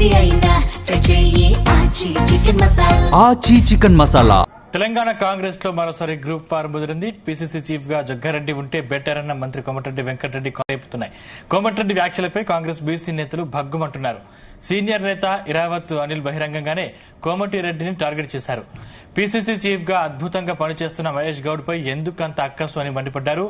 ఏది అయినా ట్రై చెయ్యి ఆచి చికెన్ మసాలా. తెలంగాణ కాంగ్రెస్ లో మరోసారి గ్రూప్ ఫార్ ముదిరింది. పిసిసి చీఫ్ గా జగ్గారెడ్డి ఉంటే బెటర్ అన్న మంత్రి కోమటిరెడ్డి వెంకటరెడ్డి రేపుతున్నాయి. కోమటిరెడ్డి వ్యాఖ్యలపై కాంగ్రెస్ బీసీ నేతలు భగ్గుమంటున్నారు. సీనియర్ నేత ఇరావత్ అనిల్ బహిరంగంగానే కోమటిరెడ్డిని టార్గెట్ చేశారు. పిసిసి చీఫ్ గా అద్భుతంగా పనిచేస్తున్న మహేష్ గౌడ్ పై ఎందుకంత అక్కసు అని మండిపడ్డారు.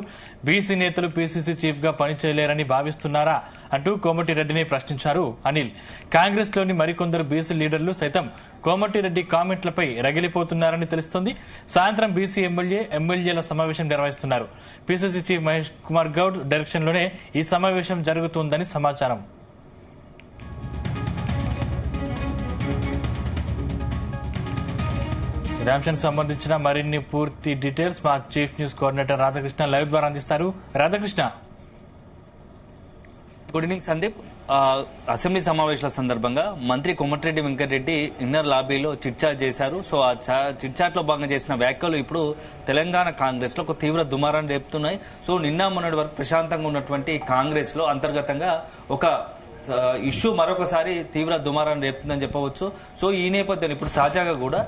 బీసీ నేతలు పిసిసి చీఫ్ గా పనిచేయలేరని భావిస్తున్నారా అంటూ కోమటిరెడ్డిని ప్రశ్నించారు అనిల్. కాంగ్రెస్ లోని మరికొందరు బీసీ లీడర్లు సైతం కోమటిరెడ్డి కామెంట్లపై రగిలిపోతున్నారని తెలుస్తోంది. సాయంత్రం బీసీ ఎమ్మెల్యేల సమావేశం నిర్వహిస్తున్నారు. PCC chief Mahesh Kumar Goud direction లోనే ఈ సమావేశం జరుగుతుందని సమాచారం. అంశానికి సంబంధించిన మరిన్ని పూర్తి డీటెయిల్స్ మా chief news coordinator Radhakrishna live ద్వారా అందిస్తారు. Radhakrishna, good evening Sandeep. Assembly సమావేశాల సందర్భంగా మంత్రి కోమటిరెడ్డి వెంకటరెడ్డి ఇన్నర్ లాబీలో చిట్చాట్ చేశారు. సో ఆ చిట్చాట్ లో భాగంగా చేసిన వ్యాఖ్యలు ఇప్పుడు తెలంగాణ కాంగ్రెస్ లో ఒక తీవ్ర దుమారాన్ని రేపుతున్నాయి. సో నిన్న మొన్నటి వరకు ప్రశాంతంగా ఉన్నటువంటి కాంగ్రెస్ లో అంతర్గతంగా ఒక ఇష్యూ మరొకసారి తీవ్ర దుమారాన్ని రేపుతుందని చెప్పవచ్చు. సో ఈ నేపథ్యంలో ఇప్పుడు తాజాగా కూడా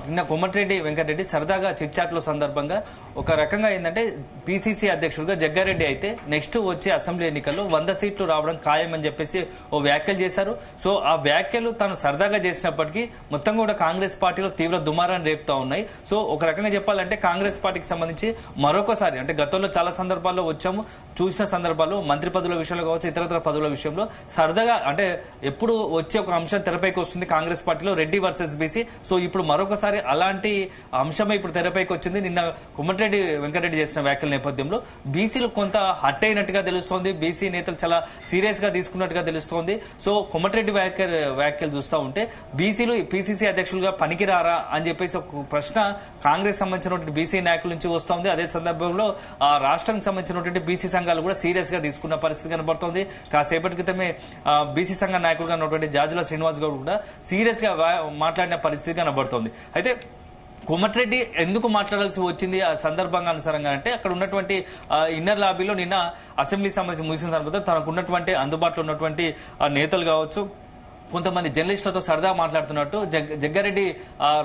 నిన్న కోమటిరెడ్డి వెంకటరెడ్డి సరదాగా చిట్చాట్లో సందర్భంగా ఒక రకంగా ఏంటంటే పిసిసి అధ్యక్షుడిగా జగ్గారెడ్డి అయితే నెక్స్ట్ వచ్చే అసెంబ్లీ ఎన్నికల్లో 100 సీట్లు రావడం ఖాయమని చెప్పేసి ఓ వ్యాఖ్యలు చేశారు. సో ఆ వ్యాఖ్యలు తాను సరదాగా చేసినప్పటికీ మొత్తం కూడా కాంగ్రెస్ పార్టీలో తీవ్ర దుమారాన్ని రేపుతా ఉన్నాయి. సో ఒక రకంగా చెప్పాలంటే కాంగ్రెస్ పార్టీకి సంబంధించి మరొకసారి అంటే గతంలో చాలా సందర్భాల్లో వచ్చాము, చూసిన సందర్భాల్లో మంత్రి పదవుల విషయంలో కావచ్చు, ఇతరత్ర పదవుల విషయంలో సరదాగా అంటే ఎప్పుడు వచ్చే ఒక అంశం తెరపైకి వస్తుంది కాంగ్రెస్ పార్టీలో, రెడ్డి వర్సెస్ బీసీ. సో ఇప్పుడు మరొకసారి అలాంటి అంశమే ఇప్పుడు తెరపైకి వచ్చింది. నిన్న కోమటిరెడ్డి వెంకటరెడ్డి చేసిన వ్యాఖ్యల నేపథ్యంలో బీసీలు కొంత హట్ అయినట్టుగా తెలుస్తోంది. బీసీ నేతలు చాలా సీరియస్ గా తీసుకున్నట్టుగా తెలుస్తోంది. సో కోమటిరెడ్డి వ్యాఖ్యలు చూస్తూ ఉంటే బీసీలు పిసిసి అధ్యక్షులుగా పనికిరారా అని చెప్పేసి ఒక ప్రశ్న కాంగ్రెస్ సంబంధించినటువంటి బీసీ నాయకుల నుంచి వస్తోంది. అదే సందర్భంలో ఆ రాష్ట్రానికి సంబంధించినటువంటి బీసీ సంఘాలు కూడా సీరియస్ గా తీసుకున్న పరిస్థితి కనబడుతోంది. కాసేపటి క్రితమే బీసీ సంఘ నాయకుడుగా ఉన్నటువంటి జాజుల శ్రీనివాస్ గౌడ్ కూడా సీరియస్ గా మాట్లాడిన పరిస్థితి కనబడుతోంది. అయితే కోమటిరెడ్డి ఎందుకు మాట్లాడాల్సి వచ్చింది ఆ సందర్భంగా అనుసారంగా అంటే అక్కడ ఉన్నటువంటి ఇన్నర్ లాబీలో నిన్న అసెంబ్లీ సంబంధించి ముగిసిన తర్వాత తనకు ఉన్నటువంటి అందుబాటులో ఉన్నటువంటి నేతలు కావచ్చు, కొంతమంది జర్నలిస్టులతో సరదా మాట్లాడుతున్నట్టు జగ్గారెడ్డి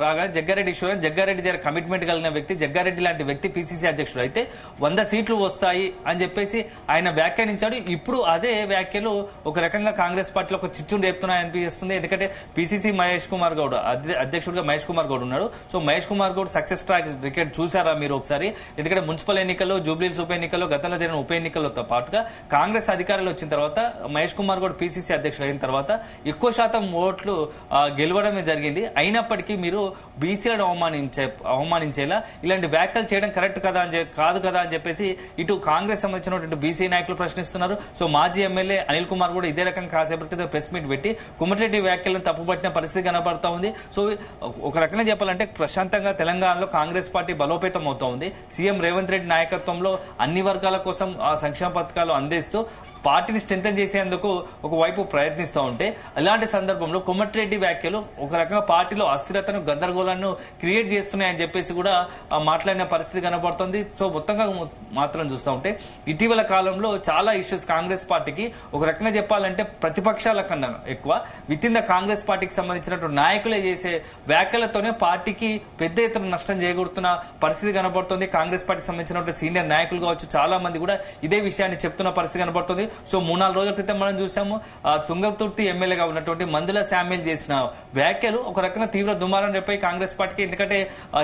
రాగానే జగ్గారెడ్డి ఇష్యూని జగ్గారెడ్డి జర కమిట్మెంట్ కలిగిన వ్యక్తి, జగ్గారెడ్డి లాంటి వ్యక్తి పిసిసి అధ్యక్షుడు అయితే 100 సీట్లు వస్తాయి అని చెప్పేసి ఆయన వ్యాఖ్యానించాడు. ఇప్పుడు అదే వ్యాఖ్యలు ఒక రకంగా కాంగ్రెస్ పార్టీలో ఒక చిచ్చును రేపుతున్నాయనిపిస్తుంది. ఎందుకంటే పిసిసి మహేష్ కుమార్ గౌడ్ అధ్యక్షుడిగా మహేష్ కుమార్ గౌడ్ ఉన్నాడు. So Mahesh Kumar Goud success track record చూసారా మీరు ఒకసారి? ఎందుకంటే మున్సిపల్ ఎన్నికల్లో, జూబ్లీహిల్స్ ఉప ఎన్నికల్లో, గతంలో జరిగిన ఉప ఎన్నికలతో పాటుగా కాంగ్రెస్ అధికారులు వచ్చిన తర్వాత మహేష్ కుమార్ గౌడ్ పిసిసి అధ్యక్షుడు అయిన తర్వాత ఎక్కువ శాతం ఓట్లు గెలవడమే జరిగింది. అయినప్పటికీ మీరు బీసీలను అవమానించేలా ఇలాంటి వ్యాఖ్యలు చేయడం కరెక్ట్ కాదు కదా అని చెప్పేసి ఇటు కాంగ్రెస్ సంబంధించినటువంటి బీసీ నాయకులు ప్రశ్నిస్తున్నారు. సో మాజీ ఎమ్మెల్యే అనిల్ కుమార్ కూడా ఇదే రకంగా కాసేపటి ప్రెస్ మీట్ పెట్టి కోమటిరెడ్డి వ్యాఖ్యలను తప్పుపట్టిన పరిస్థితి కనబడతా ఉంది. సో ఒక రకంగా చెప్పాలంటే ప్రశాంతంగా తెలంగాణలో కాంగ్రెస్ పార్టీ బలోపేతం అవుతా ఉంది. సీఎం రేవంత్ రెడ్డి నాయకత్వంలో అన్ని వర్గాల కోసం సంక్షేమ పథకాలు అందిస్తూ పార్టీని స్ట్రెంథెన్ చేసేందుకు ఒకవైపు ప్రయత్నిస్తూ ఉంటే ఇలాంటి సందర్భంలో కోమటిరెడ్డి వ్యాఖ్యలు ఒక రకంగా పార్టీలో అస్థిరతను, గందరగోళాన్ని క్రియేట్ చేస్తున్నాయని చెప్పేసి కూడా మాట్లాడిన పరిస్థితి కనబడుతుంది. సో మొత్తంగా మాత్రం చూస్తూ ఉంటే ఇటీవల కాలంలో చాలా ఇష్యూస్ కాంగ్రెస్ పార్టీకి ఒక రకంగా చెప్పాలంటే ప్రతిపక్షాల కన్నా ఎక్కువ విత్ ఇన్ ద కాంగ్రెస్ పార్టీకి సంబంధించినటువంటి నాయకులే చేసే వ్యాఖ్యలతోనే పార్టీకి పెద్ద ఎత్తున నష్టం చేకూరుతున్న పరిస్థితి కనబడుతుంది. కాంగ్రెస్ పార్టీకి సంబంధించినటువంటి సీనియర్ నాయకులు కావచ్చు, చాలా మంది కూడా ఇదే విషయాన్ని చెప్తున్న పరిస్థితి కనబడుతుంది. సో 3-4 రోజుల క్రితం మనం చూసాము తుంగతుర్తి ఎమ్మెల్యేగా ఉన్నటువంటి మందుల శామ్యుల్ చేసిన వ్యాఖ్యలు ఒక రకంగా తీవ్ర దుమారం రేపై కాంగ్రెస్ పార్టీకి. ఎందుకంటే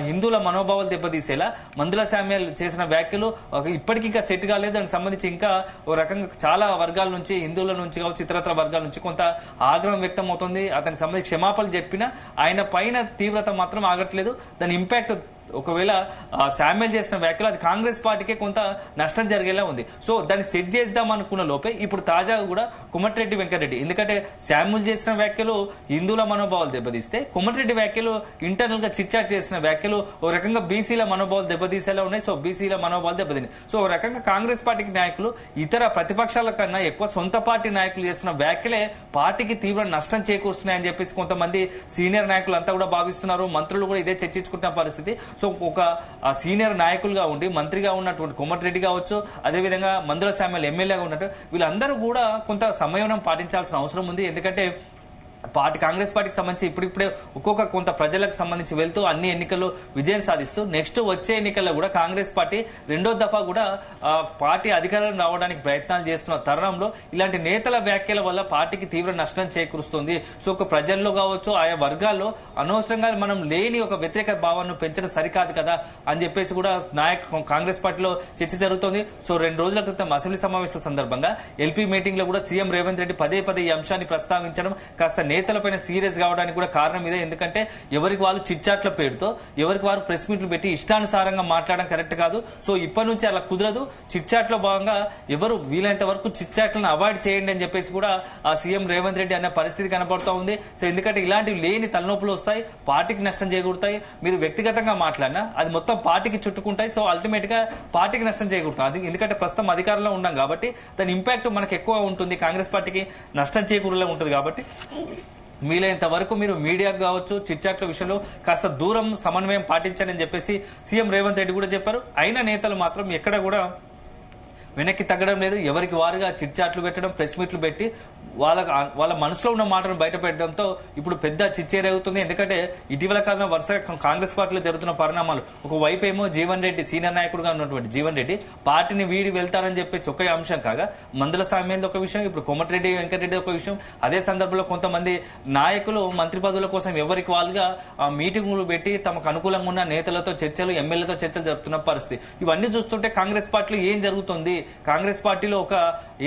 హిందువుల మనోభావాలు దెబ్బతీసేలా మందుల శామ్యుల్ చేసిన వ్యాఖ్యలు ఇప్పటికీ ఇంకా సెట్ కాలేదు. దానికి సంబంధించి ఇంకా ఒక రకంగా చాలా వర్గాల నుంచి, హిందువుల నుంచి కావచ్చు, ఇతరత్ర వర్గాల నుంచి కొంత ఆగ్రహం వ్యక్తం అవుతుంది. అతనికి సంబంధించి క్షమాపణలు చెప్పినా ఆయన పైన తీవ్రత మాత్రం ఆగట్లేదు. దాని ఇంపాక్ట్ ఒకవేళ శామ్యుల్ చేసిన వ్యాఖ్యలు అది కాంగ్రెస్ పార్టీకే కొంత నష్టం జరిగేలా ఉంది. సో దాన్ని సెట్ చేద్దాం అనుకున్న లోపే ఇప్పుడు తాజాగా కూడా కోమటిరెడ్డి వెంకటరెడ్డి, ఎందుకంటే శామ్యుల్ చేసిన వ్యాఖ్యలు హిందువుల మనోభావాలు దెబ్బతీస్తే కోమటిరెడ్డి వ్యాఖ్యలు ఇంటర్నల్ గా చిట్చాట్ చేసిన వ్యాఖ్యలు ఒక రకంగా బీసీల మనోభావాలు దెబ్బతీసేలా ఉన్నాయి. సో బీసీల మనోభావాలు దెబ్బతిన్నాయి. సో ఒక రకంగా కాంగ్రెస్ పార్టీకి నాయకులు ఇతర ప్రతిపక్షాల కన్నా ఎక్కువ సొంత పార్టీ నాయకులు చేస్తున్న వ్యాఖ్యలే పార్టీకి తీవ్ర నష్టం చేకూరుస్తున్నాయని చెప్పేసి కొంతమంది సీనియర్ నాయకులు అంతా కూడా భావిస్తున్నారు. మంత్రులు కూడా ఇదే చర్చించుకుంటున్న పరిస్థితి. సో ఒక సీనియర్ నాయకులుగా ఉండి మంత్రిగా ఉన్నటువంటి కోమటిరెడ్డి కావచ్చు, అదేవిధంగా మందుల శామ్యుల్ ఎమ్మెల్యేగా ఉన్నట్టు వీళ్ళందరూ కూడా కొంత సంయమనం పాటించాల్సిన అవసరం ఉంది. ఎందుకంటే కాంగ్రెస్ పార్టీకి సంబంధించి ఇప్పుడిప్పుడే ఒక్కొక్క కొంత ప్రజలకు సంబంధించి వెళ్తూ అన్ని ఎన్నికల్లో విజయం సాధిస్తూ నెక్స్ట్ వచ్చే ఎన్నికల్లో కూడా కాంగ్రెస్ పార్టీ రెండో దఫా కూడా పార్టీ అధికారం రావడానికి ప్రయత్నాలు చేస్తున్న తరుణంలో ఇలాంటి నేతల వ్యాఖ్యల వల్ల పార్టీకి తీవ్ర నష్టం చేకూరుస్తుంది. సో ఒక ప్రజల్లో కావచ్చు ఆయా వర్గాల్లో అనవసరంగా మనం లేని ఒక వ్యతిరేక భావాన్ని పెంచడం సరికాదు కదా అని చెప్పేసి కూడా కాంగ్రెస్ పార్టీలో చర్చ జరుగుతోంది. సో 2 రోజుల క్రితం అసెంబ్లీ సమావేశాల సందర్భంగా ఎల్పీ మీటింగ్ లో కూడా సీఎం రేవంత్ రెడ్డి పదే ఈ అంశాన్ని ప్రస్తావించడం కాస్త నేతలపైన సీరియస్ కావడానికి కూడా కారణం ఇదే. ఎందుకంటే ఎవరికి వాళ్ళు చిట్చాట్ల పేరుతో ఎవరికి వారు ప్రెస్ మీట్లు పెట్టి ఇష్టానుసారంగా మాట్లాడడం కరెక్ట్ కాదు. సో ఇప్పటి నుంచి అలా కుదరదు. చిట్చాట్లో భాగంగా ఎవరు వీలైనంత వరకు చిట్చాట్లను అవాయిడ్ చేయండి అని చెప్పేసి కూడా ఆ సీఎం రేవంత్ రెడ్డి అనే పరిస్థితి కనబడుతూ ఉంది. సో ఎందుకంటే ఇలాంటివి లేని తలనొప్పులు వస్తాయి, పార్టీకి నష్టం చేకూరుతాయి. మీరు వ్యక్తిగతంగా మాట్లాడినా అది మొత్తం పార్టీకి చుట్టుకుంటాయి. సో అల్టిమేట్ గా పార్టీకి నష్టం చేకూరుతాయి. అది ఎందుకంటే ప్రస్తుతం అధికారంలో ఉన్నాం కాబట్టి దాని ఇంపాక్ట్ మనకు ఎక్కువ ఉంటుంది, కాంగ్రెస్ పార్టీకి నష్టం చేకూరేలా ఉంటుంది. కాబట్టి వీలైనంత వరకు మీరు మీడియాకు కావచ్చు చిట్చాట్ల విషయంలో కాస్త దూరం సమన్వయం పాటించండి అని చెప్పేసి సీఎం రేవంత్ రెడ్డి కూడా చెప్పారు. అయినా నేతలు మాత్రం ఎక్కడ కూడా వెనక్కి తగ్గడం లేదు. ఎవరికి వారుగా చిట్చాట్లు పెట్టడం, ప్రెస్ మీట్లు పెట్టి వాళ్ళ మనసులో ఉన్న మాటను బయట పెట్టడంతో ఇప్పుడు పెద్ద చిచ్చేరేగుతుంది. ఎందుకంటే ఇటీవల కాలంలో వరుసగా కాంగ్రెస్ పార్టీలో జరుగుతున్న పరిణామాలు, ఒకవైపు ఏమో జీవన్ రెడ్డి సీనియర్ నాయకుడుగా ఉన్నటువంటి జీవన్ రెడ్డి పార్టీని వీడి వెళ్తారని చెప్పేసి ఒకే అంశం కాగా, మందుల సామ్యంలో ఒక విషయం, ఇప్పుడు కోమటిరెడ్డి వెంకటరెడ్డి ఒక విషయం. అదే సందర్భంలో కొంతమంది నాయకులు మంత్రి పదవుల కోసం ఎవరికి వాళ్ళుగా మీటింగులు పెట్టి తమకు అనుకూలంగా ఉన్న నేతలతో చర్చలు, ఎమ్మెల్యేలతో చర్చలు జరుపుతున్న పరిస్థితి. ఇవన్నీ చూస్తుంటే కాంగ్రెస్ పార్టీలో ఏం జరుగుతుంది, కాంగ్రెస్ పార్టీలో ఒక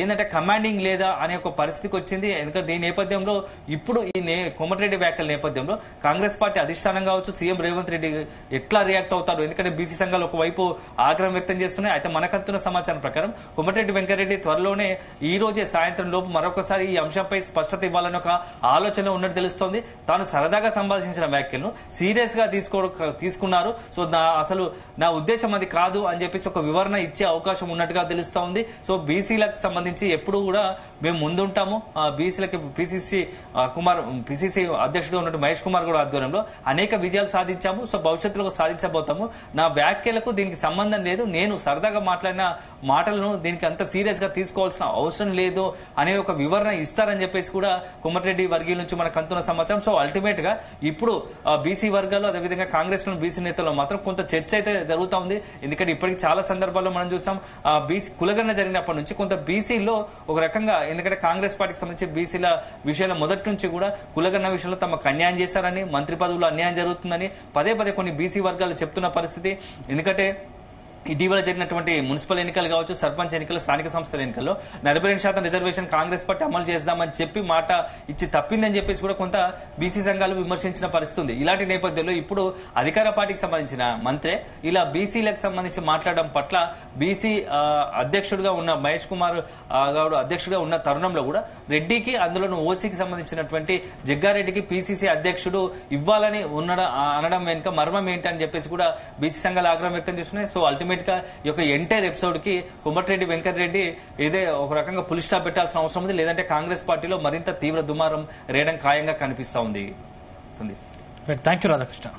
ఏంటంటే కమాండింగ్ లేదా అనే ఒక పరిస్థితికి వచ్చింది. ఎందుకంటే దీని నేపథ్యంలో ఇప్పుడు ఈ కోమటిరెడ్డి వ్యాఖ్యల నేపథ్యంలో కాంగ్రెస్ పార్టీ అధిష్టానం కావచ్చు, సీఎం రేవంత్ రెడ్డి ఎట్లా రియాక్ట్ అవుతారు. ఎందుకంటే బీసీ సంఘాలు ఒకవైపు ఆగ్రహం వ్యక్తం చేస్తున్నాయి. అయితే మనకంతున్న సమాచారం ప్రకారం కోమటిరెడ్డి వెంకటరెడ్డి త్వరలోనే ఈ రోజే సాయంత్రం లోపు మరొకసారి ఈ అంశంపై స్పష్టత ఇవ్వాలని ఒక ఆలోచన ఉన్నట్టు తెలుస్తోంది. తాను సరదాగా సంభాషించిన వ్యాఖ్యలను సీరియస్ గా తీసుకున్నారు. సో అసలు నా ఉద్దేశం అది కాదు అని చెప్పేసి ఒక వివరణ ఇచ్చే అవకాశం ఉన్నట్టుగా తెలుస్తోంది. సో బీసీలకు సంబంధించి ఎప్పుడు కూడా మేము ముందుంటాము. బీసీలకి పిసిసి అధ్యక్షుడు ఉన్నట్టు మహేష్ కుమార్ కూడా ఆధ్వర్యంలో అనేక విజయాలు సాధించాము. సో భవిష్యత్తులో సాధించబోతాము. నా వ్యాఖ్యలకు దీనికి సంబంధం లేదు, నేను సరదాగా మాట్లాడిన మాటలను దీనికి అంత సీరియస్ గా తీసుకోవాల్సిన అవసరం లేదు అనే ఒక వివరణ ఇస్తారని చెప్పేసి కూడా కోమటిరెడ్డి వర్గీయుల నుంచి మనకు అందుతున్న సమాచారం. సో అల్టిమేట్ గా ఇప్పుడు బీసీ వర్గాలు అదేవిధంగా కాంగ్రెస్ లోని బీసీ నేతల్లో మాత్రం కొంత చర్చ అయితే జరుగుతూ ఉంది. ఎందుకంటే ఇప్పటికి చాలా సందర్భాల్లో మనం చూసాం బీసీ కులగణన జరిగినప్పటి నుంచి కొంత బీసీలో ఒక రకంగా, ఎందుకంటే కాంగ్రెస్ పార్టీకి సంబంధించి బీసీల విషయంలో మొదటి నుంచి కూడా కులగణన విషయంలో తమకు అన్యాయం చేశారని, మంత్రి పదవుల్లో అన్యాయం జరుగుతుందని పదే కొన్ని బీసీ వర్గాలు చెప్తున్న పరిస్థితి. ఎందుకంటే ఇటీవల జరిగినటువంటి మున్సిపల్ ఎన్నికలు కావచ్చు, సర్పంచ్ ఎన్నికలు, స్థానిక సంస్థల ఎన్నికల్లో 42% రిజర్వేషన్ కాంగ్రెస్ పార్టీ అమలు చేద్దామని చెప్పి మాట ఇచ్చి తప్పిందని చెప్పేసి కూడా కొంత బీసీ సంఘాలు విమర్శించిన పరిస్థితి ఉంది. ఇలాంటి నేపథ్యంలో ఇప్పుడు అధికార పార్టీకి సంబంధించిన మంత్రే ఇలా బీసీలకు సంబంధించి మాట్లాడడం పట్ల బీసీ అధ్యక్షుడిగా ఉన్న మహేష్ కుమార్ గౌడ్ అధ్యక్షుడిగా ఉన్న తరుణంలో కూడా రెడ్డికి, అందులో ఓసీకి సంబంధించినటువంటి జగ్గారెడ్డికి పీసీసీ అధ్యక్షుడు ఇవ్వాలని అనడం వెనుక మర్మం ఏంటని చెప్పేసి కూడా బీసీ సంఘాలు ఆగ్రహం వ్యక్తం చేస్తున్నాయి. సో అల్టిమేట్ గా ఈ యొక్క ఎంటైర్ ఎపిసోడ్ కి కోమటిరెడ్డి వెంకటరెడ్డి ఇదే ఒక రకంగా పులి స్టాప్ పెట్టాల్సిన అవసరం ఉంది. లేదంటే కాంగ్రెస్ పార్టీలో మరింత తీవ్ర దుమారం రేయడం ఖాయంగా కనిపిస్తా ఉంది. Sandeep, thank you Radhakrishna.